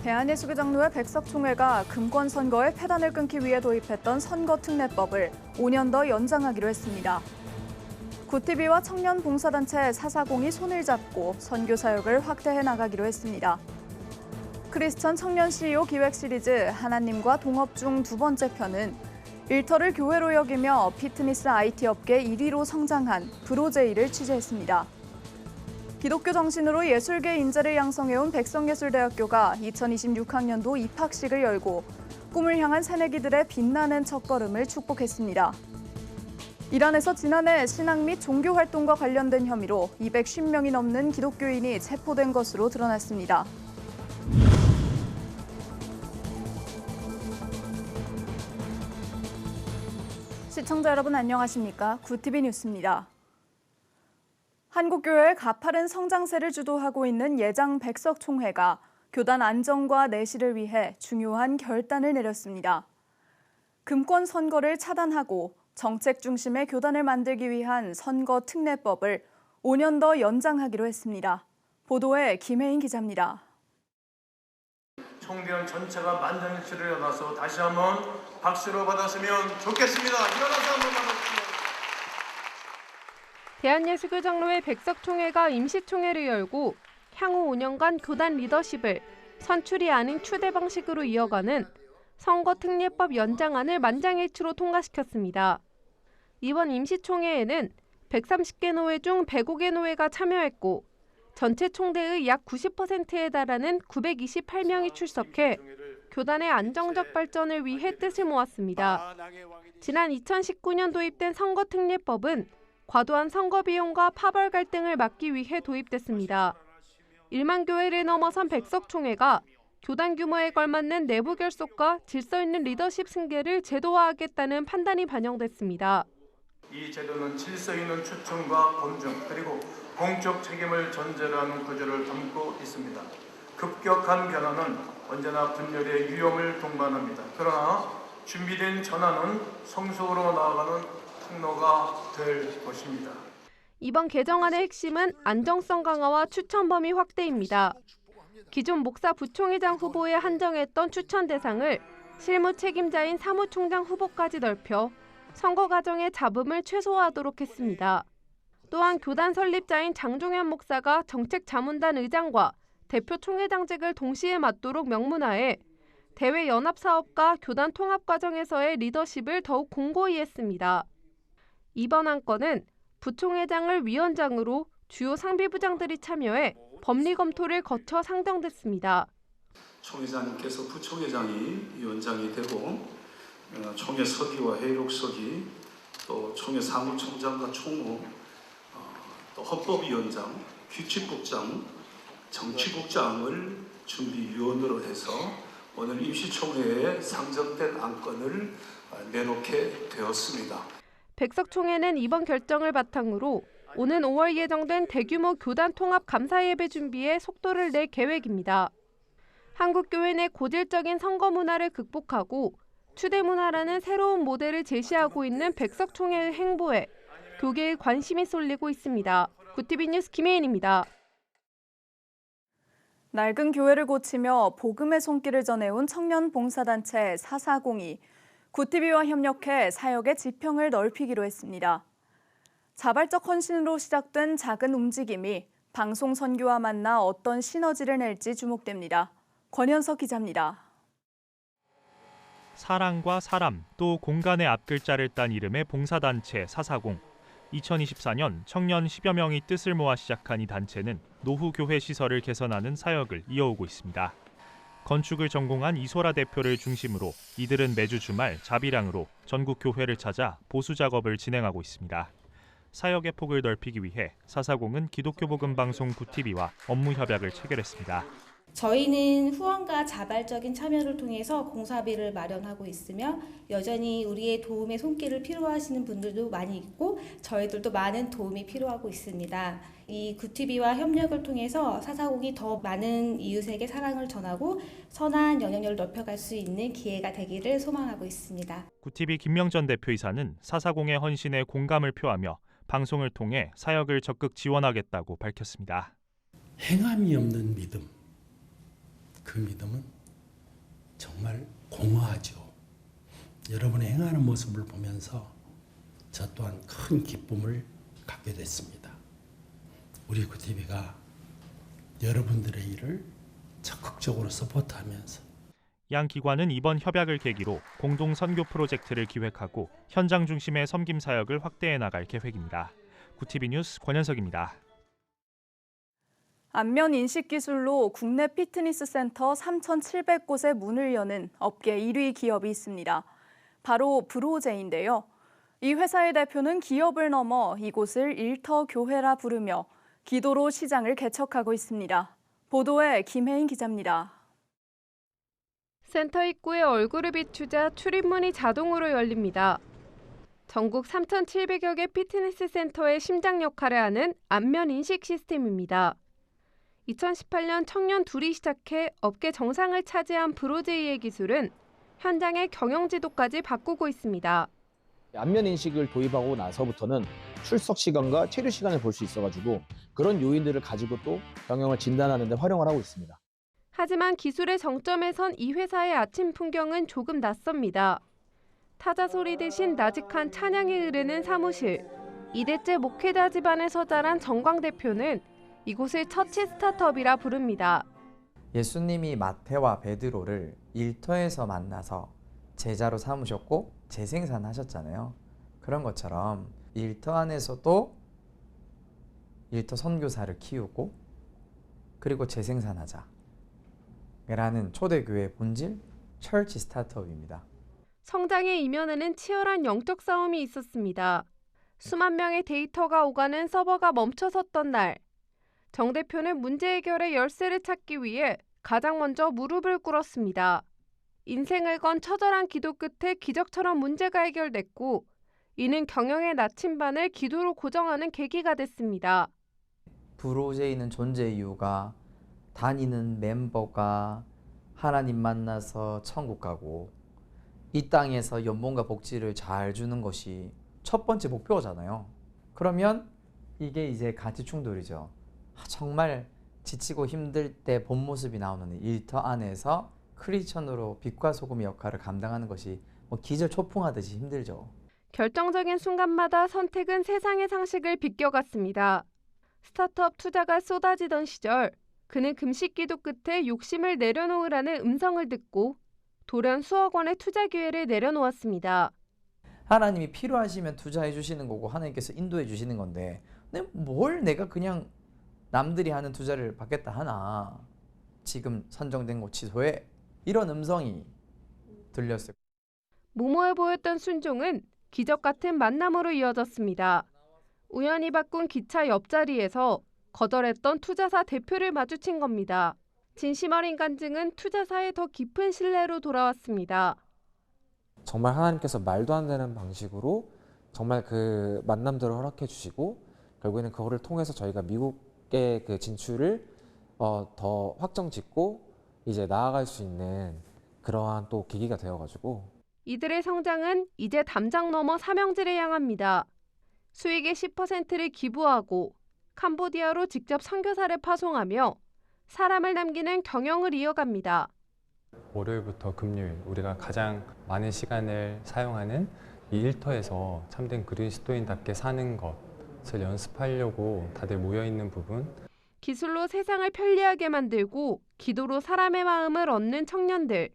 대한예수교장로회 백석총회가 금권 선거의 패단을 끊기 위해 도입했던 선거특례법을 5년 더 연장하기로 했습니다. 구티비와 청년봉사단체 440이 손을 잡고 선교 사역을 확대해 나가기로 했습니다. 크리스천 청년 CEO 기획 시리즈 하나님과 동업 중 두 번째 편은 일터를 교회로 여기며 피트니스 IT 업계 1위로 성장한 브로제이를 취재했습니다. 기독교 정신으로 예술계 인재를 양성해온 백성예술대학교가 2026학년도 입학식을 열고 꿈을 향한 새내기들의 빛나는 첫걸음을 축복했습니다. 이란에서 지난해 신앙 및 종교 활동과 관련된 혐의로 250명이 넘는 기독교인이 체포된 것으로 드러났습니다. 시청자 여러분 안녕하십니까? 구티비 뉴스입니다. 한국교회의 가파른 성장세를 주도하고 있는 예장 백석총회가 교단 안정과 내실을 위해 중요한 결단을 내렸습니다. 금권 선거를 차단하고 정책 중심의 교단을 만들기 위한 선거특례법을 5년 더 연장하기로 했습니다. 보도에 김혜인 기자입니다. 총대원 전체가 만장일치를 일어나서 다시 한번 박수로 받았으면 좋겠습니다. 일어나서 한번 받아주세요. 대한예수교장로회 백석총회가 임시총회를 열고 향후 5년간 교단 리더십을 선출이 아닌 추대 방식으로 이어가는 선거특례법 연장안을 만장일치로 통과시켰습니다. 이번 임시총회에는 130개 노회 중 105개 노회가 참여했고 전체 총대의 약 90%에 달하는 928명이 출석해 교단의 안정적 발전을 위해 뜻을 모았습니다. 지난 2019년 도입된 선거특례법은 과도한 선거 비용과 파벌 갈등을 막기 위해 도입됐습니다. 1만 교회를 넘어선 백석총회가 교단 규모에 걸맞는 내부 결속과 질서 있는 리더십 승계를 제도화하겠다는 판단이 반영됐습니다. 이 제도는 질서 있는 추천과 검증 그리고 공적 책임을 전제로 하는 구조를 담고 있습니다. 급격한 변화는 언제나 분열의 위험을 동반합니다. 그러나 준비된 전환은 성숙으로 나아가는 통로가 될 것입니다. 이번 개정안의 핵심은 안정성 강화와 추천 범위 확대입니다. 기존 목사 부총회장 후보에 한정했던 추천 대상을 실무 책임자인 사무총장 후보까지 넓혀 선거 과정의 잡음을 최소화하도록 했습니다. 또한 교단 설립자인 장종현 목사가 정책자문단 의장과 대표 총회장직을 동시에 맡도록 명문화해 대외 연합 사업과 교단 통합 과정에서의 리더십을 더욱 공고히 했습니다. 이번 안건은 부총회장을 위원장으로 주요 상비부장들이 참여해 법리 검토를 거쳐 상정됐습니다. 총회장님께서 부총회장이 위원장이 되고 총회 서기와 회의록 서기, 또 총회 사무총장과 총무, 또 헌법위원장, 규칙국장, 정치국장을 준비위원으로 해서 오늘 임시총회에 상정된 안건을 내놓게 되었습니다. 백석총회는 이번 결정을 바탕으로 오는 5월 예정된 대규모 교단 통합 감사 예배 준비에 속도를 낼 계획입니다. 한국교회 내 고질적인 선거 문화를 극복하고 추대 문화라는 새로운 모델을 제시하고 있는 백석총회의 행보에 교계의 관심이 쏠리고 있습니다. 구티비 뉴스 김혜인입니다. 낡은 교회를 고치며 복음의 손길을 전해온 청년봉사단체 440이 구티비와 협력해 사역의 지평을 넓히기로 했습니다. 자발적 헌신으로 시작된 작은 움직임이 방송 선교와 만나 어떤 시너지를 낼지 주목됩니다. 권현석 기자입니다. 사랑과 사람, 또 공간의 앞글자를 딴 이름의 봉사단체 440. 2024년 청년 10여 명이 뜻을 모아 시작한 이 단체는 노후 교회 시설을 개선하는 사역을 이어오고 있습니다. 건축을 전공한 이소라 대표를 중심으로 이들은 매주 주말 자비량으로 전국 교회를 찾아 보수 작업을 진행하고 있습니다. 사역의 폭을 넓히기 위해 440은 기독교 복음 방송 구티비와 업무 협약을 체결했습니다. 저희는 후원과 자발적인 참여를 통해서 공사비를 마련하고 있으며 여전히 우리의 도움의 손길을 필요하시는 분들도 많이 있고 저희들도 많은 도움이 필요하고 있습니다. 이 구티비와 협력을 통해서 440이 더 많은 이웃에게 사랑을 전하고 선한 영향력을 높여갈 수 있는 기회가 되기를 소망하고 있습니다. 구티비 김명전 대표이사는 440의 헌신에 공감을 표하며 방송을 통해 사역을 적극 지원하겠다고 밝혔습니다. 행함이 없는 믿음. 그 믿음은 정말 공허하죠. 여러분의 행하는 모습을 보면서 저 또한 큰 기쁨을 갖게 됐습니다. 우리 구티비가 여러분들의 일을 적극적으로 서포트하면서 양 기관은 이번 협약을 계기로 공동 선교 프로젝트를 기획하고 현장 중심의 섬김 사역을 확대해 나갈 계획입니다. 구티비 뉴스 권현석입니다. 안면 인식 기술로 국내 피트니스 센터 3,700곳의 문을 여는 업계 1위 기업이 있습니다. 바로 브로제인데요. 이 회사의 대표는 기업을 넘어 이곳을 일터 교회라 부르며 기도로 시장을 개척하고 있습니다. 보도에 김혜인 기자입니다. 센터 입구에 얼굴을 비추자 출입문이 자동으로 열립니다. 전국 3,700여 개 피트니스 센터의 심장 역할을 하는 안면 인식 시스템입니다. 2018년 청년 둘이 시작해 업계 정상을 차지한 브로제이의 기술은 현장의 경영 지도까지 바꾸고 있습니다. 안면 인식을 도입하고 나서부터는 출석 시간과 체류 시간을 볼 수 있어가지고 그런 요인들을 가지고 또 경영을 진단하는 데 활용을 하고 있습니다. 하지만 기술의 정점에 선 이 회사의 아침 풍경은 조금 낯섭니다. 타자 소리 대신 나직한 찬양이 흐르는 사무실. 2대째 목회자 집안에서 자란 정광 대표는 이곳을 처치 스타트업이라 부릅니다. 예수님이 마태와 베드로를 일터에서 만나서 제자로 삼으셨고 재생산하셨잖아요. 그런 것처럼 일터 안에서도 일터 선교사를 키우고 그리고 재생산하자 라는 초대교회의 본질, 철치 스타트업입니다. 성장의 이면에는 치열한 영적 싸움이 있었습니다. 수만 명의 데이터가 오가는 서버가 멈춰섰던 날, 정 대표는 문제 해결의 열쇠를 찾기 위해 가장 먼저 무릎을 꿇었습니다. 인생을 건 처절한 기도 끝에 기적처럼 문제가 해결됐고, 이는 경영의 나침반을 기도로 고정하는 계기가 됐습니다. 브로제이는 존재 이유가 다니는 멤버가 하나님 만나서 천국 가고 이 땅에서 연봉과 복지를 잘 주는 것이 첫 번째 목표잖아요. 그러면 이게 이제 가치 충돌이죠. 정말 지치고 힘들 때 본 모습이 나오는 일터 안에서 크리스천으로 빛과 소금의 역할을 감당하는 것이 기절초풍하듯이 힘들죠. 결정적인 순간마다 선택은 세상의 상식을 비껴갔습니다. 스타트업 투자가 쏟아지던 시절, 그는 금식 기도 끝에 욕심을 내려놓으라는 음성을 듣고 돌연 수억 원의 투자 기회를 내려놓았습니다. 하나님이 필요하시면 투자해 주시는 거고 하나님께서 인도해 주시는 건데 뭘 내가 그냥 남들이 하는 투자를 받겠다 하나. 지금 선정된 곳 취소해. 이런 음성이 들렸어요. 무모해 보였던 순종은 기적 같은 만남으로 이어졌습니다. 우연히 바꾼 기차 옆자리에서 거절했던 투자사 대표를 마주친 겁니다. 진심 어린 간증은 투자사의 더 깊은 신뢰로 돌아왔습니다. 정말 하나님께서 말도 안 되는 방식으로 정말 그 만남들을 허락해 주시고 결국에는 그거를 통해서 저희가 미국의 그 진출을 더 확정 짓고 이제 나아갈 수 있는 그러한 또 계기가 되어가지고 이들의 성장은 이제 담장 넘어 사명지를 향합니다. 수익의 10%를 기부하고 캄보디아로 직접 선교사를 파송하며 사람을 남기는 경영을 이어갑니다. 월요일부터 금요일 우리가 가장 많은 시간을 사용하는 이 일터에서 참된 그리스도인답게 사는 것을 연습하려고 다들 모여있는 부분. 기술로 세상을 편리하게 만들고 기도로 사람의 마음을 얻는 청년들.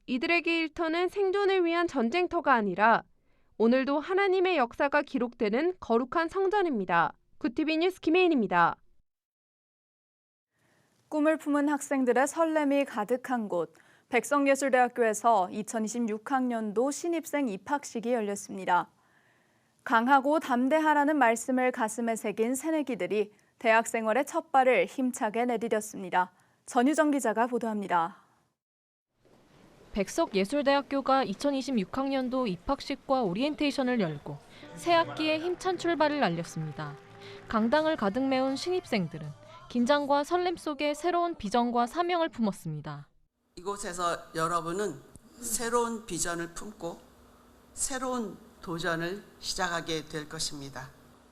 이들에게 일터는 생존을 위한 전쟁터가 아니라 오늘도 하나님의 역사가 기록되는 거룩한 성전입니다. 구티비 뉴스 김혜인입니다. 꿈을 품은 학생들의 설렘이 가득한 곳, 백성예술대학교에서 2026학년도 신입생 입학식이 열렸습니다. 강하고 담대하라는 말씀을 가슴에 새긴 새내기들이 대학 생활의 첫 발을 힘차게 내디뎠습니다. 전유정 기자가 보도합니다. 백석예술대학교가 2026학년도 입학식과 오리엔테이션을 열고 새 학기에 힘찬 출발을 알렸습니다. 강당을 가득 메운 신입생들은 긴장과 설렘 속에 새로운 비전과 사명을 품었습니다. 이곳에서 여러분은 새로운 비전을 품고 새로운 도전을 시작하게 될 것입니다.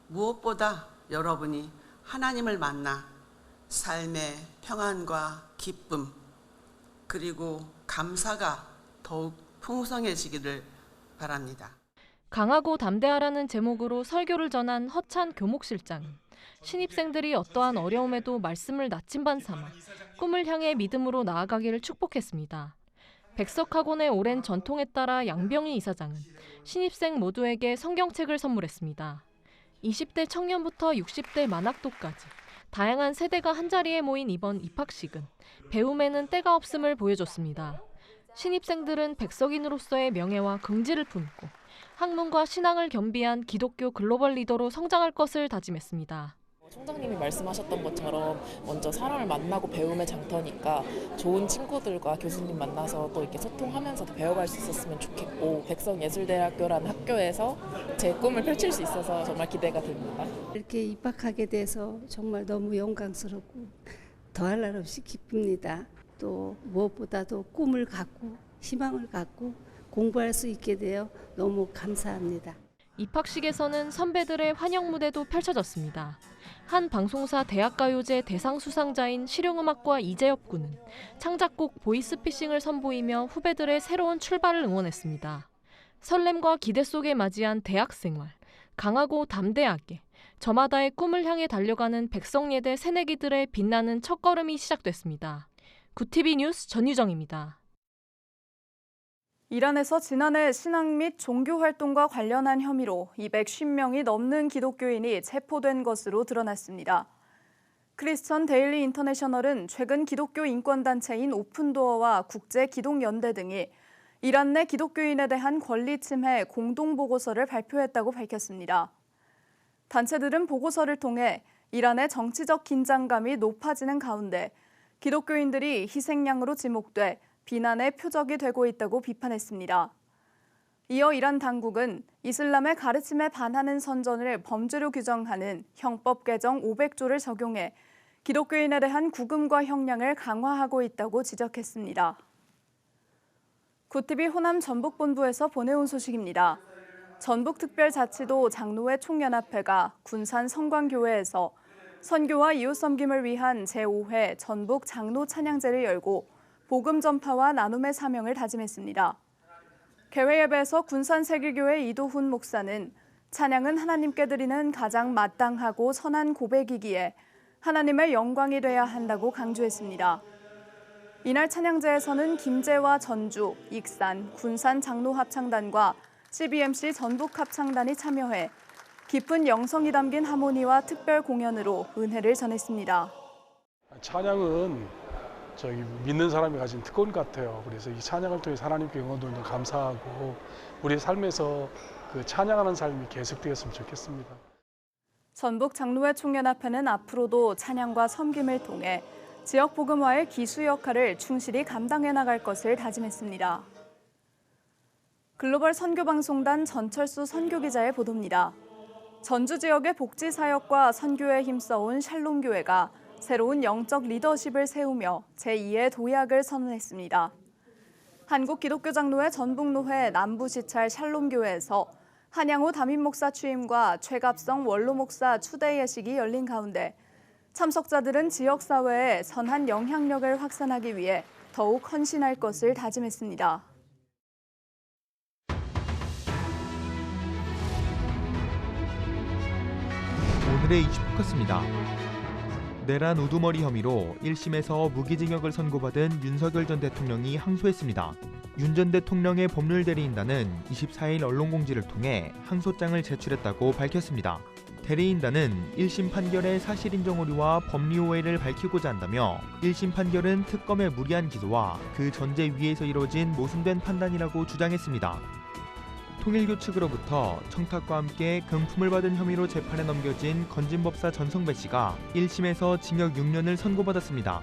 무엇보다 여러분이 하나님을 만나 삶의 평안과 기쁨 그리고 감사가 더욱 풍성해지기를 바랍니다. 강하고 담대하라는 제목으로 설교를 전한 허찬 교목실장은 신입생들이 어떠한 어려움에도 말씀을 나침반 삼아 꿈을 향해 믿음으로 나아가기를 축복했습니다. 백석학원의 오랜 전통에 따라 양병희 이사장은 신입생 모두에게 성경책을 선물했습니다. 20대 청년부터 60대 만학도까지 다양한 세대가 한자리에 모인 이번 입학식은 배움에는 때가 없음을 보여줬습니다. 신입생들은 백석인으로서의 명예와 긍지를 품고 학문과 신앙을 겸비한 기독교 글로벌 리더로 성장할 것을 다짐했습니다. 총장님이 말씀하셨던 것처럼 먼저 사람을 만나고 배움의 장터니까 좋은 친구들과 교수님 만나서 또 이렇게 소통하면서 배워갈 수 있었으면 좋겠고, 백석예술대학교라는 학교에서 제 꿈을 펼칠 수 있어서 정말 기대가 됩니다. 이렇게 입학하게 돼서 정말 너무 영광스럽고 더할 날 없이 기쁩니다. 또 무엇보다도 꿈을 갖고 희망을 갖고 공부할 수 있게 되어 너무 감사합니다. 입학식에서는 선배들의 환영 무대도 펼쳐졌습니다. 한 방송사 대학가요제 대상 수상자인 실용음악과 이재엽 군은 창작곡 보이스피싱을 선보이며 후배들의 새로운 출발을 응원했습니다. 설렘과 기대 속에 맞이한 대학생활, 강하고 담대하게 저마다의 꿈을 향해 달려가는 백석예대 새내기들의 빛나는 첫걸음이 시작됐습니다. 구티비 뉴스 전유정입니다. 이란에서 지난해 신앙 및 종교 활동과 관련한 혐의로 250명이 넘는 기독교인이 체포된 것으로 드러났습니다. 크리스천 데일리 인터내셔널은 최근 기독교 인권단체인 오픈도어와 국제기독연대 등이 이란 내 기독교인에 대한 권리 침해 공동보고서를 발표했다고 밝혔습니다. 단체들은 보고서를 통해 이란의 정치적 긴장감이 높아지는 가운데 기독교인들이 희생양으로 지목돼 비난의 표적이 되고 있다고 비판했습니다. 이어 이란 당국은 이슬람의 가르침에 반하는 선전을 범죄로 규정하는 형법 개정 500조를 적용해 기독교인에 대한 구금과 형량을 강화하고 있다고 지적했습니다. 구티비 호남 전북본부에서 보내온 소식입니다. 전북특별자치도 장로회 총연합회가 군산 성광교회에서 선교와 이웃섬김을 위한 제5회 전북 장로 찬양제를 열고 복음 전파와 나눔의 사명을 다짐했습니다. 개회 예배에서 군산 세길교회 이도훈 목사는 찬양은 하나님께 드리는 가장 마땅하고 선한 고백이기에 하나님의 영광이 돼야 한다고 강조했습니다. 이날 찬양제에서는 김제와 전주, 익산, 군산 장로 합창단과 CBMC 전북 합창단이 참여해 깊은 영성이 담긴 하모니와 특별 공연으로 은혜를 전했습니다. 찬양은 저희 믿는 사람이 가진 특권 같아요. 그래서 이 찬양을 통해 하나님께 영광 돌리는 감사하고 우리 삶에서 그 찬양하는 삶이 계속되었으면 좋겠습니다. 전북 장로회 총연합회는 앞으로도 찬양과 섬김을 통해 지역 복음화의 기수 역할을 충실히 감당해 나갈 것을 다짐했습니다. 글로벌 선교방송단 전철수 선교기자의 보도입니다. 전주 지역의 복지 사역과 선교에 힘써온 샬롬교회가 새로운 영적 리더십을 세우며 제2의 도약을 선언했습니다. 한국기독교장로회 전북노회 남부시찰 샬롬교회에서 한양호 담임목사 취임과 최갑성 원로목사 추대 예식이 열린 가운데 참석자들은 지역사회에 선한 영향력을 확산하기 위해 더욱 헌신할 것을 다짐했습니다. 오늘의 이슈포커스입니다. 내란 우두머리 혐의로 1심에서 무기징역을 선고받은 윤석열 전 대통령이 항소했습니다. 윤 전 대통령의 법률 대리인단은 24일 언론공지를 통해 항소장을 제출했다고 밝혔습니다. 대리인단은 1심 판결의 사실인정 오류와 법리 오해를 밝히고자 한다며 1심 판결은 특검의 무리한 기소와 그 전제 위에서 이뤄진 모순된 판단이라고 주장했습니다. 통일교 측으로부터 청탁과 함께 금품을 받은 혐의로 재판에 넘겨진 건진법사 전성배 씨가 1심에서 징역 6년을 선고받았습니다.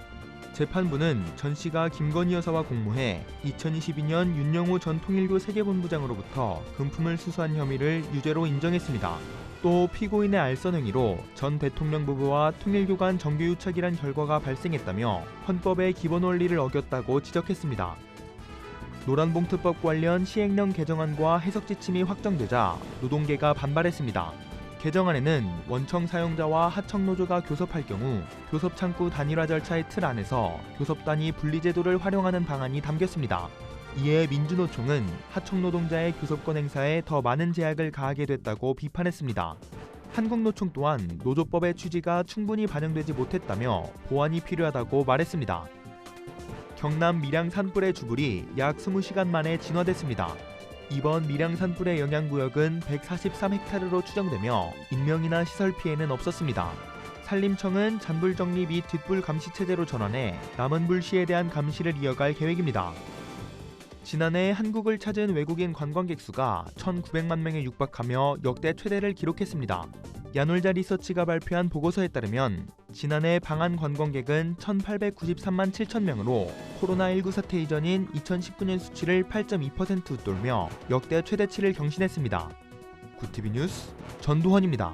재판부는 전 씨가 김건희 여사와 공모해 2022년 윤영호 전 통일교 세계본부장으로부터 금품을 수수한 혐의를 유죄로 인정했습니다. 또 피고인의 알선 행위로 전 대통령 부부와 통일교 간 정교유착이란 결과가 발생했다며 헌법의 기본 원리를 어겼다고 지적했습니다. 노란봉투법 관련 시행령 개정안과 해석 지침이 확정되자 노동계가 반발했습니다. 개정안에는 원청 사용자와 하청 노조가 교섭할 경우 교섭창구 단일화 절차의 틀 안에서 교섭단위 분리제도를 활용하는 방안이 담겼습니다. 이에 민주노총은 하청 노동자의 교섭권 행사에 더 많은 제약을 가하게 됐다고 비판했습니다. 한국노총 또한 노조법의 취지가 충분히 반영되지 못했다며 보완이 필요하다고 말했습니다. 경남 밀양 산불의 주불이 약 20시간 만에 진화됐습니다. 이번 밀양 산불의 영향구역은 143헥타르로 추정되며 인명이나 시설 피해는 없었습니다. 산림청은 잔불 정리 및 뒷불 감시 체제로 전환해 남은 불씨에 대한 감시를 이어갈 계획입니다. 지난해 한국을 찾은 외국인 관광객 수가 1,900만 명에 육박하며 역대 최대를 기록했습니다. 야놀자 리서치가 발표한 보고서에 따르면 지난해 방한 관광객은 1,893만 7천 명으로 코로나19 사태 이전인 2019년 수치를 8.2% 웃돌며 역대 최대치를 경신했습니다. 구티비 뉴스 전두헌입니다.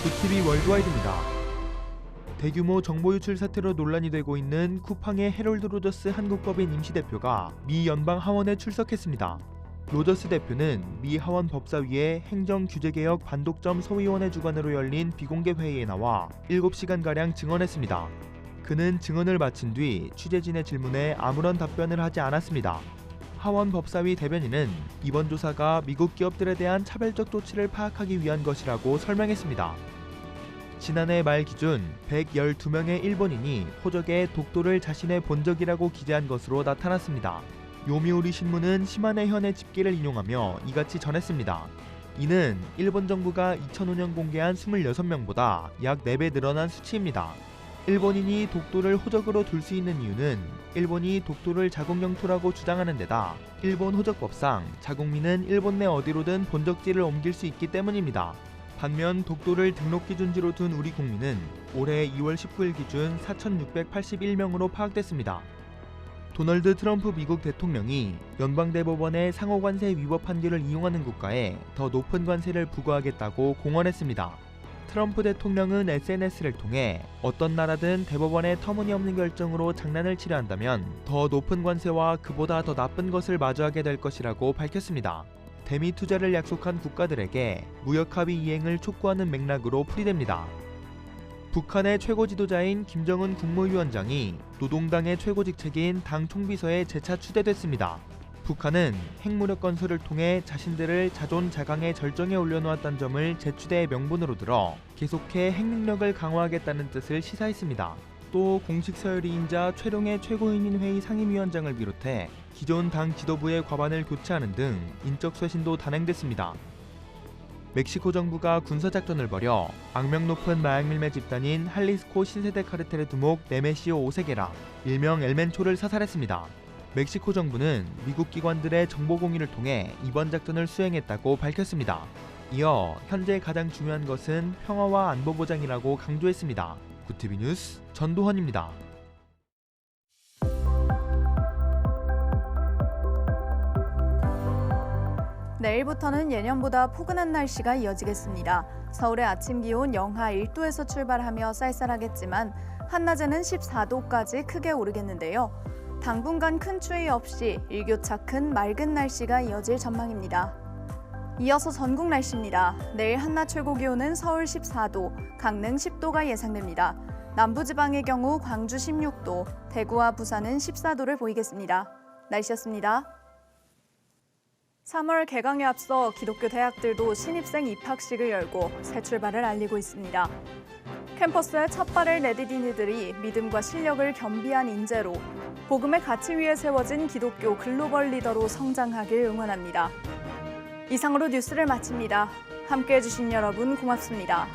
구티비 월드와이드입니다. 대규모 정보 유출 사태로 논란이 되고 있는 쿠팡의 해롤드 로저스 한국법인 임시대표가 미 연방 하원에 출석했습니다. 로저스 대표는 미 하원 법사위의 행정규제개혁 반독점 소위원회 주관으로 열린 비공개 회의에 나와 7시간가량 증언했습니다. 그는 증언을 마친 뒤 취재진의 질문에 아무런 답변을 하지 않았습니다. 하원 법사위 대변인은 이번 조사가 미국 기업들에 대한 차별적 조치를 파악하기 위한 것이라고 설명했습니다. 지난해 말 기준 112명의 일본인이 호적에 독도를 자신의 본적이라고 기재한 것으로 나타났습니다. 요미우리 신문은 시마네 현의 집계를 인용하며 이같이 전했습니다. 이는 일본 정부가 2005년 공개한 26명보다 약 4배 늘어난 수치입니다. 일본인이 독도를 호적으로 둘 수 있는 이유는 일본이 독도를 자국 영토라고 주장하는 데다 일본 호적법상 자국민은 일본 내 어디로든 본적지를 옮길 수 있기 때문입니다. 반면 독도를 등록기준지로 둔 우리 국민은 올해 2월 19일 기준 4,681명으로 파악됐습니다. 도널드 트럼프 미국 대통령이 연방대법원의 상호관세 위법 판결을 이용하는 국가에 더 높은 관세를 부과하겠다고 공언했습니다. 트럼프 대통령은 SNS를 통해 어떤 나라든 대법원의 터무니없는 결정으로 장난을 치려 한다면 더 높은 관세와 그보다 더 나쁜 것을 마주하게 될 것이라고 밝혔습니다. 대미 투자를 약속한 국가들에게 무역합의 이행을 촉구하는 맥락으로 풀이됩니다. 북한의 최고 지도자인 김정은 국무위원장이 노동당의 최고 직책인 당 총비서에 재차 추대됐습니다. 북한은 핵무력 건설을 통해 자신들을 자존자강의 절정에 올려놓았다는 점을 재추대의 명분으로 들어 계속해 핵능력을 강화하겠다는 뜻을 시사했습니다. 또 공식 서열이인자 최룡해 최고인민회의 상임위원장을 비롯해 기존 당 지도부의 과반을 교체하는 등 인적 쇄신도 단행됐습니다. 멕시코 정부가 군사작전을 벌여 악명 높은 마약밀매 집단인 할리스코 신세대 카르텔의 두목 네메시오 오세게라, 일명 엘멘초를 사살했습니다. 멕시코 정부는 미국 기관들의 정보 공유를 통해 이번 작전을 수행했다고 밝혔습니다. 이어 현재 가장 중요한 것은 평화와 안보 보장이라고 강조했습니다. 구티비 뉴스 전도헌입니다. 내일부터는 예년보다 포근한 날씨가 이어지겠습니다. 서울의 아침 기온 영하 1도에서 출발하며 쌀쌀하겠지만 한낮에는 14도까지 크게 오르겠는데요. 당분간 큰 추위 없이 일교차 큰 맑은 날씨가 이어질 전망입니다. 이어서 전국 날씨입니다. 내일 한낮 최고 기온은 서울 14도, 강릉 10도가 예상됩니다. 남부지방의 경우 광주 16도, 대구와 부산은 14도를 보이겠습니다. 날씨였습니다. 3월 개강에 앞서 기독교 대학들도 신입생 입학식을 열고 새 출발을 알리고 있습니다. 캠퍼스에 첫 발을 내디딘 이들이 믿음과 실력을 겸비한 인재로 복음의 가치 위에 세워진 기독교 글로벌 리더로 성장하길 응원합니다. 이상으로 뉴스를 마칩니다. 함께해 주신 여러분 고맙습니다.